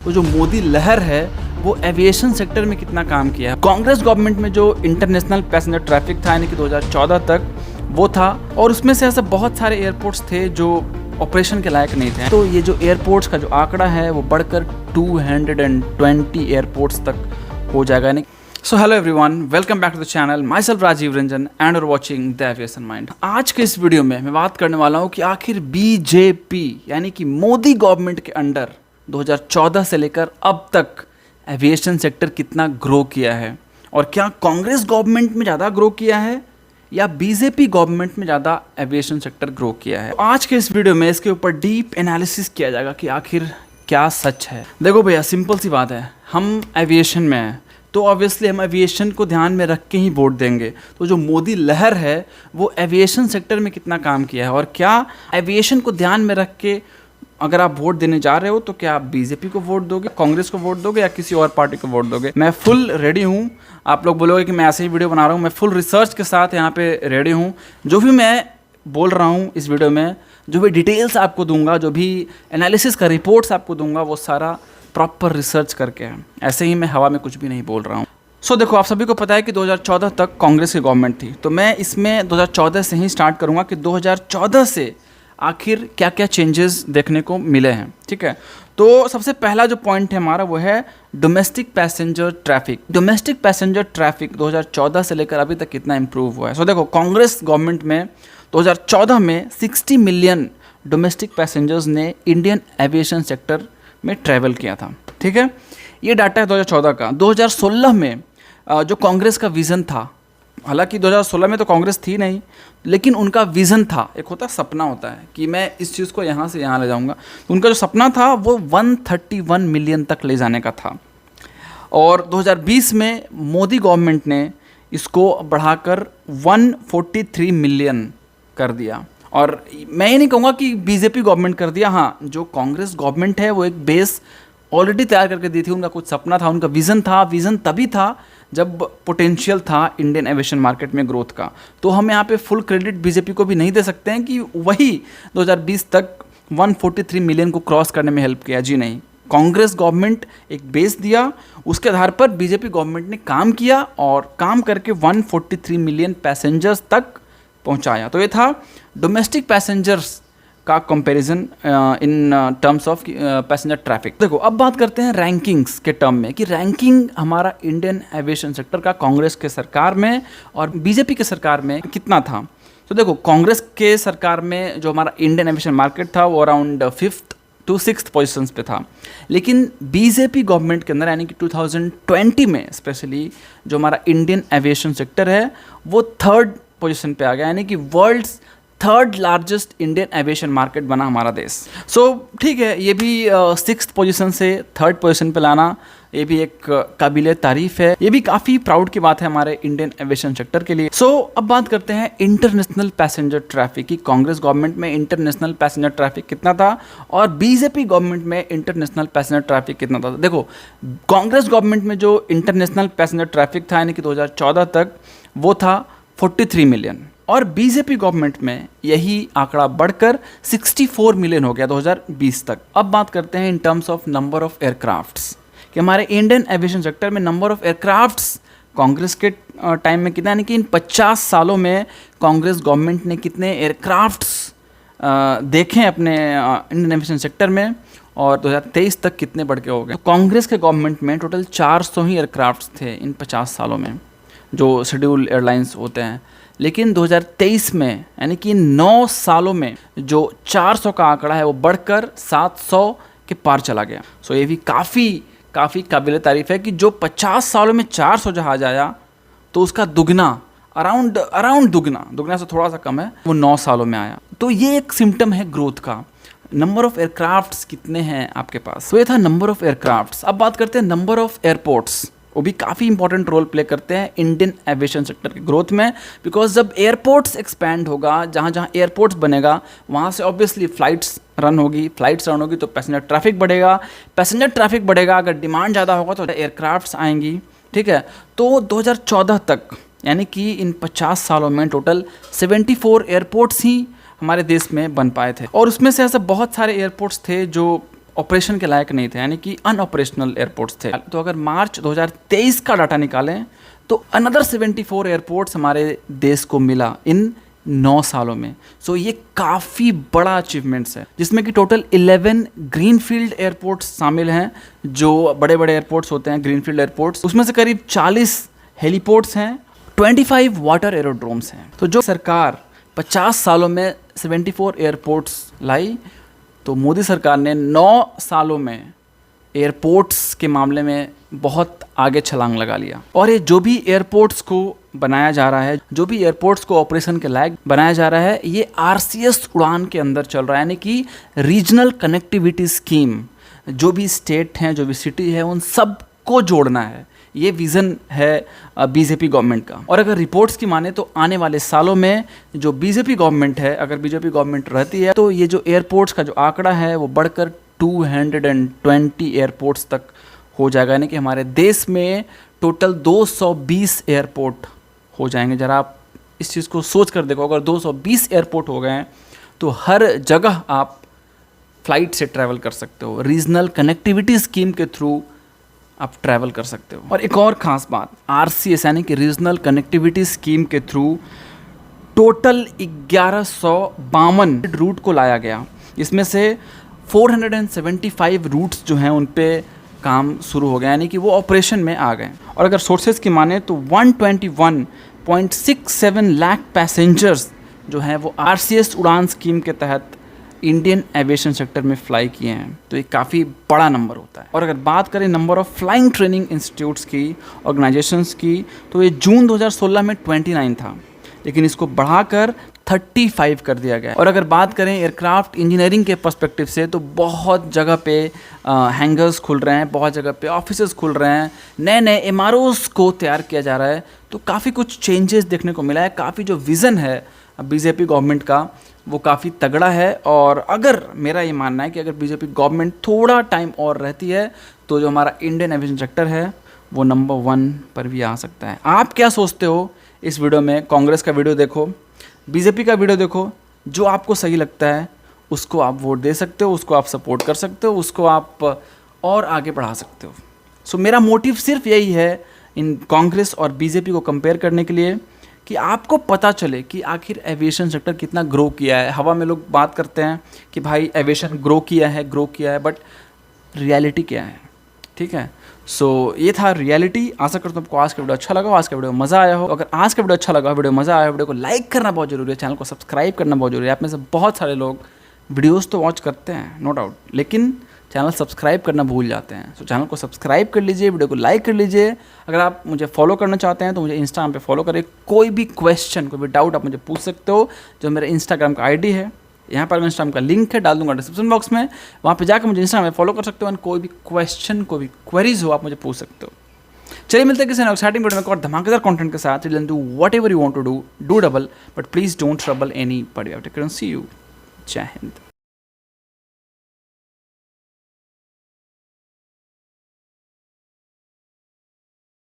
तो जो मोदी लहर है वो एविएशन सेक्टर में कितना काम किया है। कांग्रेस गवर्नमेंट में जो इंटरनेशनल पैसेंजर ट्रैफिक था यानी कि 2014 तक वो था, और उसमें से ऐसे बहुत सारे एयरपोर्ट्स थे जो ऑपरेशन के लायक नहीं थे। तो ये जो एयरपोर्ट्स का जो आंकड़ा है वो बढ़कर 220 एयरपोर्ट्स तक हो जाएगा। यानी so hello everyone, welcome back to the channel. Myself Rajiv Ranjan and are watching the aviation mind. आज के इस वीडियो में मैं बात करने वाला हूँ कि आखिर बीजेपी यानी कि मोदी गवर्नमेंट के अंडर 2014 से लेकर अब तक एविएशन सेक्टर कितना ग्रो किया है, और क्या कांग्रेस गवर्नमेंट में ज़्यादा ग्रो किया है या बीजेपी गवर्नमेंट में ज़्यादा एविएशन सेक्टर ग्रो किया है। आज के इस वीडियो में इसके ऊपर डीप एनालिसिस किया जाएगा कि आखिर क्या सच है। देखो भैया, सिंपल सी बात है, हम एविएशन में हैं तो ऑब्वियसली हम एविएशन को ध्यान में रख के ही वोट देंगे। तो जो मोदी लहर है वो एविएशन सेक्टर में कितना काम किया है, और क्या एविएशन को ध्यान में रख के अगर आप वोट देने जा रहे हो तो क्या आप बीजेपी को वोट दोगे, कांग्रेस को वोट दोगे या किसी और पार्टी को वोट दोगे। मैं फुल रेडी हूँ। आप लोग बोलोगे कि मैं ऐसे ही वीडियो बना रहा हूँ, मैं फुल रिसर्च के साथ यहाँ पे रेडी हूँ। जो भी मैं बोल रहा हूँ इस वीडियो में, जो भी डिटेल्स आपको दूंगा, जो भी एनालिसिस का रिपोर्ट्स आपको दूंगा, वो सारा प्रॉपर रिसर्च करके है। ऐसे ही मैं हवा में कुछ भी नहीं बोल रहा हूँ। सो देखो, आप सभी को पता है कि 2014 तक कांग्रेस की गवर्नमेंट थी, तो मैं इसमें 2014 से ही स्टार्ट करूँगा कि 2014 से आखिर क्या क्या चेंजेस देखने को मिले हैं। ठीक है, तो सबसे पहला जो पॉइंट है हमारा वो है domestic passenger traffic. Domestic passenger traffic 2014 से लेकर अभी तक कितना इंप्रूव हुआ है। सो देखो, कांग्रेस गवर्नमेंट में 2014 में 60 मिलियन डोमेस्टिक पैसेंजर्स ने इंडियन एविएशन सेक्टर में ट्रैवल किया था। ठीक है, ये डाटा है 2014 का। 2016 में जो कांग्रेस का विज़न था, हालांकि 2016 में तो कांग्रेस थी नहीं, लेकिन उनका विज़न था, एक होता सपना होता है कि मैं इस चीज़ को यहाँ से यहाँ ले जाऊँगा, तो उनका जो सपना था वो 131 मिलियन तक ले जाने का था। और 2020 में मोदी गवर्नमेंट ने इसको बढ़ाकर 143 मिलियन कर दिया। और मैं ये नहीं कहूँगा कि बीजेपी गवर्नमेंट कर दिया, हाँ, जो कांग्रेस गवर्नमेंट है वो एक बेस ऑलरेडी तैयार करके दी थी। उनका कुछ सपना था, उनका विज़न था। विज़न तभी था जब पोटेंशियल था इंडियन एविएशन मार्केट में ग्रोथ का। तो हम यहाँ पे फुल क्रेडिट बीजेपी को भी नहीं दे सकते हैं कि वही 2020 तक 143 मिलियन को क्रॉस करने में हेल्प किया। जी नहीं, कांग्रेस गवर्नमेंट एक बेस दिया, उसके आधार पर बीजेपी गवर्नमेंट ने काम किया और काम करके 143 मिलियन पैसेंजर्स तक पहुँचाया। तो ये था डोमेस्टिक पैसेंजर्स का comparison in terms of passenger traffic. देखो, अब बात करते हैं रैंकिंग्स के टर्म में कि रैंकिंग हमारा इंडियन एविएशन सेक्टर का कांग्रेस के सरकार में और बीजेपी के सरकार में कितना था। तो देखो, कांग्रेस के सरकार में जो हमारा इंडियन एविएशन मार्केट था वो around 5th to 6th positions पे था, लेकिन बीजेपी गवर्नमेंट के अंदर यानी कि 2020 में स्पेशली जो हमारा इंडियन एविएशन सेक्टर है वो 3rd पोजिशन पे आ गया, यानी कि world's 3rd largest Indian aviation market बना हमारा देश। सो ठीक है, ये भी 6th पोजीशन से 3rd पोजीशन पे लाना, ये भी एक काबिले तारीफ है। ये भी काफ़ी प्राउड की बात है हमारे इंडियन एविएशन सेक्टर के लिए। सो अब बात करते हैं इंटरनेशनल पैसेंजर ट्रैफिक की। कांग्रेस गवर्नमेंट में इंटरनेशनल पैसेंजर ट्रैफिक कितना था और बीजेपी गवर्नमेंट में इंटरनेशनल पैसेंजर ट्रैफिक कितना था। देखो, कांग्रेस गवर्नमेंट में जो इंटरनेशनल पैसेंजर ट्रैफिक था यानी कि 2014 तक वो था 43 मिलियन, और बीजेपी गवर्नमेंट में यही आंकड़ा बढ़कर 64 मिलियन हो गया 2020 तक। अब बात करते हैं in terms of number of aircrafts कि हमारे इंडियन एविएशन सेक्टर में नंबर ऑफ एयरक्राफ्ट्स कांग्रेस के टाइम में कितना, यानी कि इन 50 सालों में कांग्रेस गवर्नमेंट ने कितने एयरक्राफ्ट्स देखे अपने इंडियन एविएशन सेक्टर में, और 2023 तक कितने बढ़ के हो गए। तो कांग्रेस के गवर्नमेंट में टोटल 400 ही एयरक्राफ्ट्स थे इन 50 सालों में, जो शेड्यूल एयरलाइंस होते हैं। लेकिन 2023 में यानी कि 9 सालों में जो 400 का आंकड़ा है वो बढ़कर 700 के पार चला गया। सो ये भी काफ़ी काबिल तारीफ है कि जो 50 सालों में 400 जहाज आया तो उसका दुगना, अराउंड दुगना से थोड़ा सा कम है, वो 9 सालों में आया। तो ये एक सिम्टम है ग्रोथ का। नंबर ऑफ एयरक्राफ्ट्स कितने हैं आपके पास, तो ये था नंबर ऑफ एयरक्राफ्ट्स। अब बात करते हैं नंबर ऑफ एयरपोर्ट्स। वो भी काफ़ी इंपॉर्टेंट रोल प्ले करते हैं इंडियन एविएशन सेक्टर की ग्रोथ में, बिकॉज जब एयरपोर्ट्स एक्सपैंड होगा, जहाँ जहाँ एयरपोर्ट्स बनेगा वहाँ से ऑब्वियसली फ्लाइट्स रन होगी तो पैसेंजर ट्रैफिक बढ़ेगा। अगर डिमांड ज़्यादा होगा तो एयरक्राफ्ट्स आएंगी। ठीक है, तो 2014 तक यानी कि इन 50 सालों में टोटल 74 एयरपोर्ट्स ही हमारे देश में बन पाए थे, और उसमें से ऐसे बहुत सारे एयरपोर्ट्स थे जो ऑपरेशन के लायक नहीं थे, यानी कि अनऑपरेशनल एयरपोर्ट्स थे। तो अगर मार्च 2023 का डाटा निकालें तो अनदर 74 एयरपोर्ट्स हमारे देश को मिला इन 9 सालों में। सो ये काफ़ी बड़ा अचीवमेंट्स है, जिसमें कि टोटल 11 ग्रीनफील्ड एयरपोर्ट्स शामिल हैं, जो बड़े बड़े एयरपोर्ट्स होते हैं ग्रीनफील्ड एयरपोर्ट्स। उसमें से करीब 40 हेलीपोर्ट्स हैं, 25 वाटर एरोड्रोम्स हैं। तो जो सरकार 50 सालों में 74 एयरपोर्ट्स लाई, तो मोदी सरकार ने 9 सालों में एयरपोर्ट्स के मामले में बहुत आगे छलांग लगा लिया। और ये जो भी एयरपोर्ट्स को बनाया जा रहा है, जो भी एयरपोर्ट्स को ऑपरेशन के लायक बनाया जा रहा है, ये RCS उड़ान के अंदर चल रहा है, यानी कि रीजनल कनेक्टिविटी स्कीम। जो भी स्टेट हैं, जो भी सिटी है, उन सब को जोड़ना है। ये विज़न है बीजेपी गवर्नमेंट का। और अगर रिपोर्ट्स की माने तो आने वाले सालों में जो बीजेपी गवर्नमेंट है, अगर बीजेपी गवर्नमेंट रहती है, तो ये जो एयरपोर्ट्स का जो आंकड़ा है वो बढ़कर 220 एयरपोर्ट्स तक हो जाएगा, यानी कि हमारे देश में टोटल 220 एयरपोर्ट हो जाएंगे। ज़रा आप इस चीज़ को सोच कर देखो, अगर 220 एयरपोर्ट हो गए हैं तो हर जगह आप फ्लाइट से ट्रैवल कर सकते हो। रीजनल कनेक्टिविटी स्कीम के थ्रू आप ट्रैवल कर सकते हो। और एक और ख़ास बात, RCS यानी कि रीजनल कनेक्टिविटी स्कीम के थ्रू टोटल 1152 रूट को लाया गया। इसमें से 475 रूट्स जो हैं उन पे काम शुरू हो गया, यानी कि वो ऑपरेशन में आ गए। और अगर सोर्सेज की माने तो 121.67 लाख पैसेंजर्स जो हैं वो RCS उड़ान स्कीम के तहत इंडियन एविएशन सेक्टर में फ्लाई किए हैं। तो ये काफ़ी बड़ा नंबर होता है। और अगर बात करें number of flying training institutes की, ऑर्गेनाइजेशंस की, तो ये जून 2016 में 29 था, लेकिन इसको बढ़ाकर 35 कर दिया गया। और अगर बात करें एयरक्राफ्ट इंजीनियरिंग के पर्सपेक्टिव से, तो बहुत जगह पे हैंगर्स खुल रहे हैं, बहुत जगह पे ऑफिसेज खुल रहे हैं, नए नए MROs को तैयार किया जा रहा है। तो काफ़ी कुछ चेंजेस देखने को मिला है। काफ़ी जो विज़न है बीजेपी गवर्नमेंट का वो काफ़ी तगड़ा है। और अगर मेरा ये मानना है कि अगर बीजेपी गवर्नमेंट थोड़ा टाइम और रहती है तो जो हमारा इंडियन एविएशन सेक्टर है वो नंबर 1 पर भी आ सकता है। आप क्या सोचते हो इस वीडियो में? कांग्रेस का वीडियो देखो, बीजेपी का वीडियो देखो, जो आपको सही लगता है उसको आप वोट दे सकते हो, उसको आप सपोर्ट कर सकते हो, उसको आप और आगे बढ़ा सकते हो। सो मेरा मोटिव सिर्फ यही है इन कांग्रेस और बीजेपी को कंपेयर करने के लिए, कि आपको पता चले कि आखिर एविएशन सेक्टर कितना ग्रो किया है। हवा में लोग बात करते हैं कि भाई एविएशन ग्रो किया है, बट रियलिटी क्या है? ठीक है, सो ये था रियलिटी। आशा करता हूँ आपको आज का वीडियो अच्छा लगा हो, आज का वीडियो मज़ा आया हो। अगर आज का वीडियो अच्छा लगा, वीडियो मज़ा आया, वीडियो को लाइक करना बहुत जरूरी है, चैनल को सब्सक्राइब करना बहुत जरूरी है। आप में से बहुत सारे लोग वीडियोस तो वॉच करते हैं, नो डाउट, लेकिन चैनल सब्सक्राइब करना भूल जाते हैं। सो चैनल को सब्सक्राइब कर लीजिए, वीडियो को लाइक कर लीजिए। अगर आप मुझे फॉलो करना चाहते हैं तो मुझे इंस्टाग्राम पे फॉलो करें। कोई भी क्वेश्चन, कोई भी डाउट आप मुझे पूछ सकते हो। जो मेरा इंस्टाग्राम का ID है, यहाँ पर इंस्टाग्राम का लिंक है, डाल दूंगा डिस्क्रिप्शन बॉक्स में, वहाँ पे जाकर मुझे इंस्टाग्राम में फॉलो कर सकते हो। कोई भी क्वेश्चन, कोई भी क्वेरीज हो, आप मुझे पूछ सकते हो। चलिए मिलते हैं किसी एक्साइटिंग वीडियो में और धमाकेदार कंटेंट के साथ। Do whatever you want to do double, but please don't trouble anybody. See you. Jai Hind.